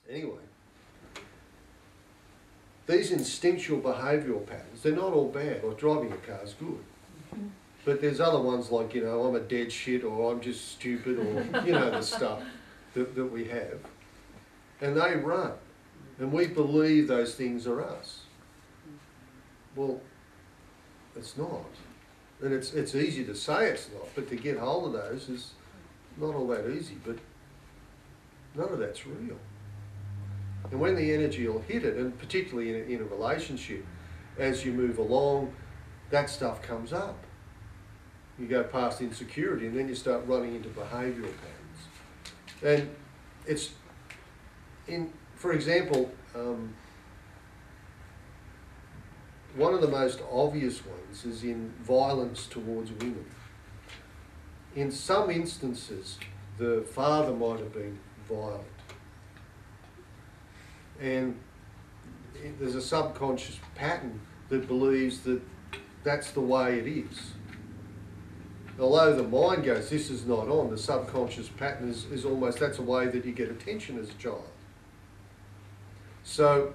Anyway, these instinctual behavioural patterns, they're not all bad, like driving a car is good. But there's other ones like, you know, I'm a dead shit, or I'm just stupid, or, you know, the stuff that we have. And they run. And we believe those things are us. Well, it's not. And it's easy to say it's not, but to get hold of those is not all that easy. But none of that's real. And when the energy will hit it, and particularly in a relationship, as you move along, that stuff comes up. You go past insecurity, and then you start running into behavioural patterns. And it's, for example, one of the most obvious ones is in violence towards women. In some instances, the father might have been violent. And there's a subconscious pattern that believes that that's the way it is. Although the mind goes, this is not on, the subconscious pattern is almost, that's a way that you get attention as a child. So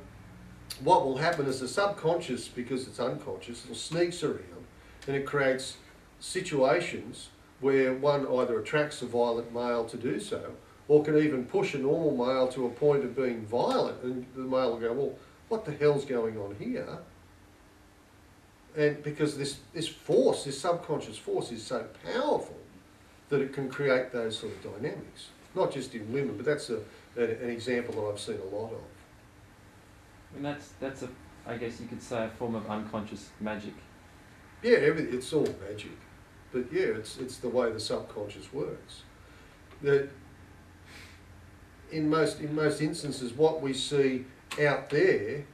what will happen is the subconscious, because it's unconscious, it sneaks around and it creates situations where one either attracts a violent male to do so, or can even push a normal male to a point of being violent, and the male will go, well, what the hell's going on here? And because this force, this subconscious force is so powerful that it can create those sort of dynamics. Not just in women, but that's an example that I've seen a lot of. And that's a, I guess you could say, a form of unconscious magic. Yeah, it's all magic. But yeah, it's the way the subconscious works. In most instances, what we see out there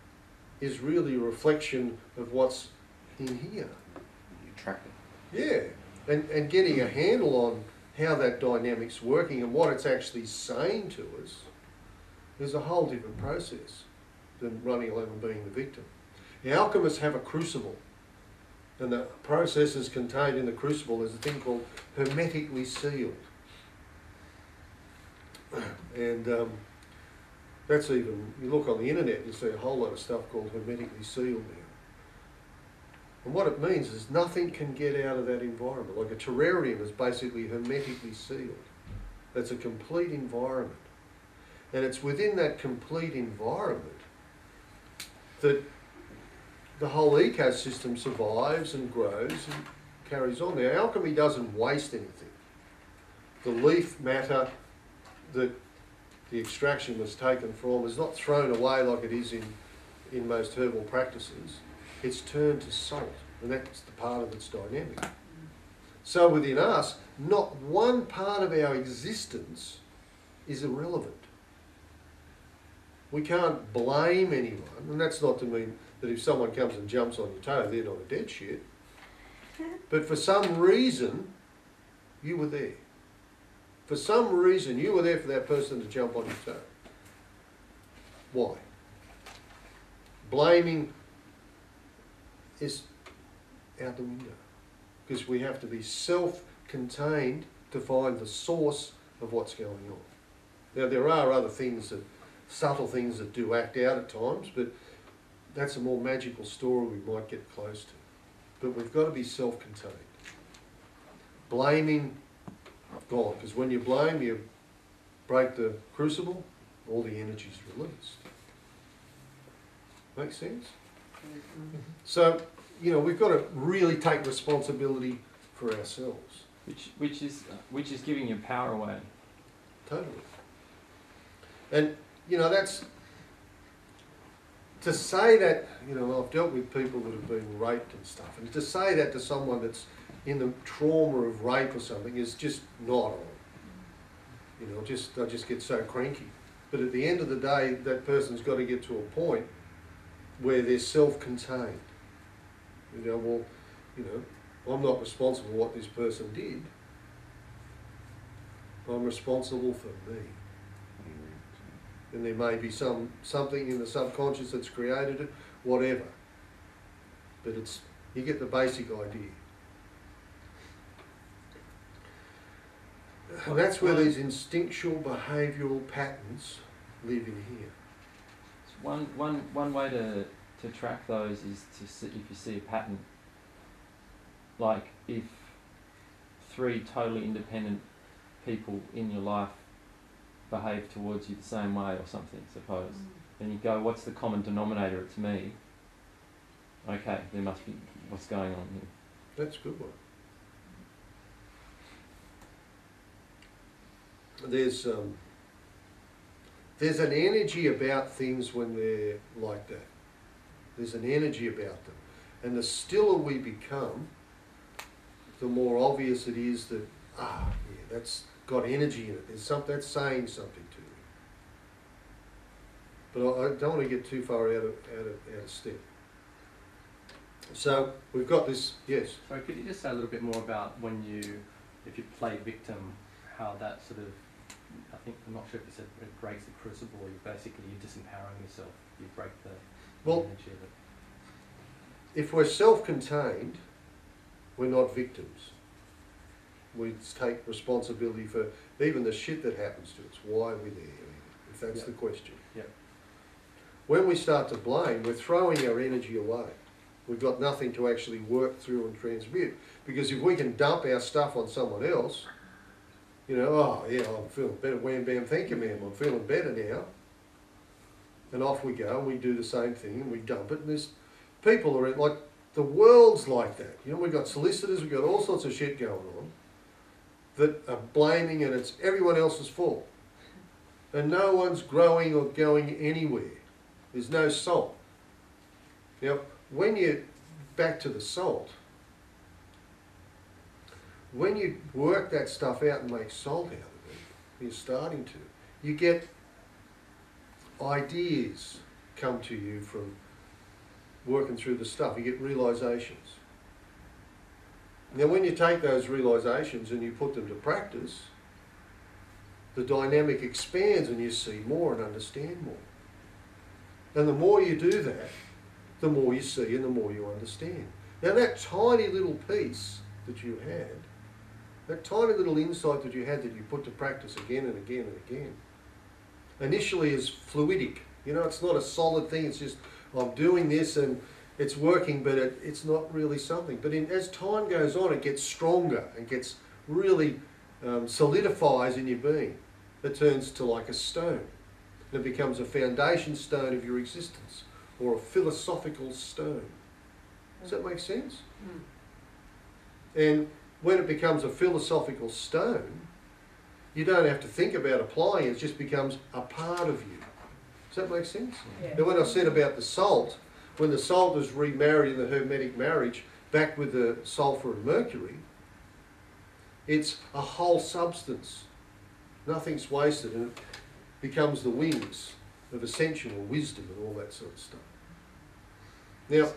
is really a reflection of what's in here. You track it. Yeah, and getting a handle on how that dynamic's working and what it's actually saying to us is a whole different process than running along and being the victim. The alchemists have a crucible, and the processes contained in the crucible is a thing called hermetically sealed. And that's even, you look on the internet and you see a whole lot of stuff called hermetically sealed now. And what it means is nothing can get out of that environment. Like a terrarium is basically hermetically sealed. It's a complete environment. And it's within that complete environment that the whole ecosystem survives and grows and carries on. Now, alchemy doesn't waste anything. The leaf matter that the extraction was taken from is not thrown away like it is in most herbal practices. It's turned to salt, and that's the part of its dynamic. So within us, not one part of our existence is irrelevant. We can't blame anyone, and that's not to mean that if someone comes and jumps on your toe, they're not a dead shit. But for some reason, you were there. For some reason, you were there for that person to jump on your toe. Why? Blaming is out the window, because we have to be self-contained to find the source of what's going on. Now, there are other things, subtle things that do act out at times, but that's a more magical story we might get close to. But we've got to be self-contained. Blaming, gone, because when you blame, you break the crucible, all the energy's released. Make sense? So, you know, we've got to really take responsibility for ourselves. Which is giving your power away. Totally. And, you know, that's, to say that, you know, I've dealt with people that have been raped and stuff, and to say that to someone that's in the trauma of rape or something is just not on. You know, I just get so cranky. But at the end of the day, that person's got to get to a point where they're self-contained. You know, well, you know, I'm not responsible for what this person did. I'm responsible for me. And there may be something in the subconscious that's created it, whatever. But you get the basic idea. And that's where these instinctual behavioural patterns live in here. So one way to track those is to see if you see a pattern. Like if 3 totally independent people in your life behave towards you the same way or something, suppose. Then you go, what's the common denominator? It's me. Okay, there must be what's going on here. That's a good one. There's an energy about things when they're like that. There's an energy about them. And the stiller we become, the more obvious it is that, yeah, that's got energy in it. There's something that's saying something to me. But I don't want to get too far out of step. So we've got this, yes. So could you just say a little bit more about if you play victim, how that sort of, I think, I'm not sure if you said it breaks the crucible, or you're disempowering yourself, you break the energy of it. If we're self-contained, we're not victims. We take responsibility for even the shit that happens to us, why we're there, if that's the question. Yep. When we start to blame, we're throwing our energy away. We've got nothing to actually work through and transmute. Because if we can dump our stuff on someone else, oh yeah, I'm feeling better, wham bam, thank you ma'am, I'm feeling better now. And off we go and we do the same thing and we dump it, and there's people are like, the world's like that. We've got solicitors, we've got all sorts of shit going on that are blaming, and it's everyone else's fault. And no one's growing or going anywhere. There's no salt. Now, when you, back to the salt, when you work that stuff out and make salt out of it, you're starting to, you get ideas come to you from working through the stuff. You get realizations. Now when you take those realizations and you put them to practice, the dynamic expands and you see more and understand more. And the more you do that, the more you see and the more you understand. Now that tiny little piece that you had, that tiny little insight that you had that you put to practice again and again and again, initially is fluidic. It's not a solid thing, it's just, I'm doing this and it's working, but it's not really something. But as time goes on, it gets stronger and gets really solidifies in your being. It turns to like a stone. It becomes a foundation stone of your existence, or a philosophical stone. Does that make sense? And when it becomes a philosophical stone, you don't have to think about applying it, it just becomes a part of you. Does that make sense? Yeah. And when I said about the salt, when the salt is remarried in the hermetic marriage back with the sulfur and mercury, it's a whole substance. Nothing's wasted, and it becomes the wings of ascension or wisdom and all that sort of stuff. Now,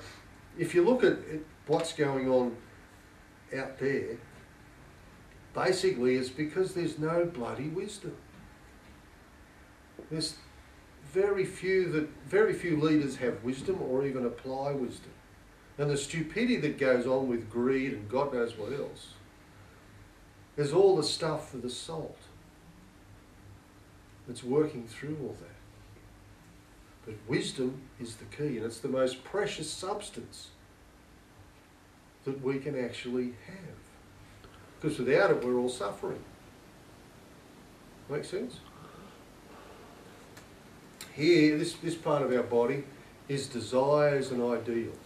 if you look at what's going on out there, basically it's because there's no bloody wisdom. There's very few leaders have wisdom or even apply wisdom. And the stupidity that goes on with greed and God knows what else, there's all the stuff for the salt that's working through all that. But wisdom is the key, and it's the most precious substance that we can actually have. Because without it, we're all suffering. Make sense? Here, this part of our body is desires and ideals.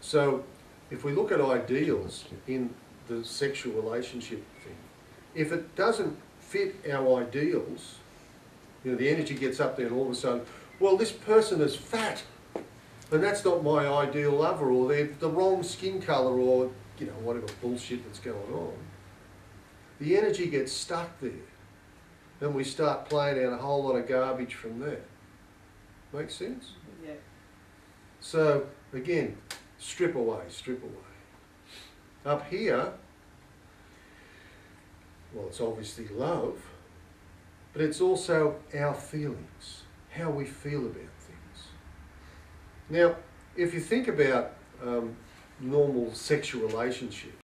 So, if we look at ideals in the sexual relationship thing, if it doesn't fit our ideals, the energy gets up there and all of a sudden, well, this person is fat, and that's not my ideal lover, or they're the wrong skin colour, or, whatever bullshit that's going on. The energy gets stuck there. Then we start playing out a whole lot of garbage from there. Make sense? Yeah. So, again, strip away, strip away. Up here, well, it's obviously love, but it's also our feelings, how we feel about things. Now, if you think about normal sexual relationships,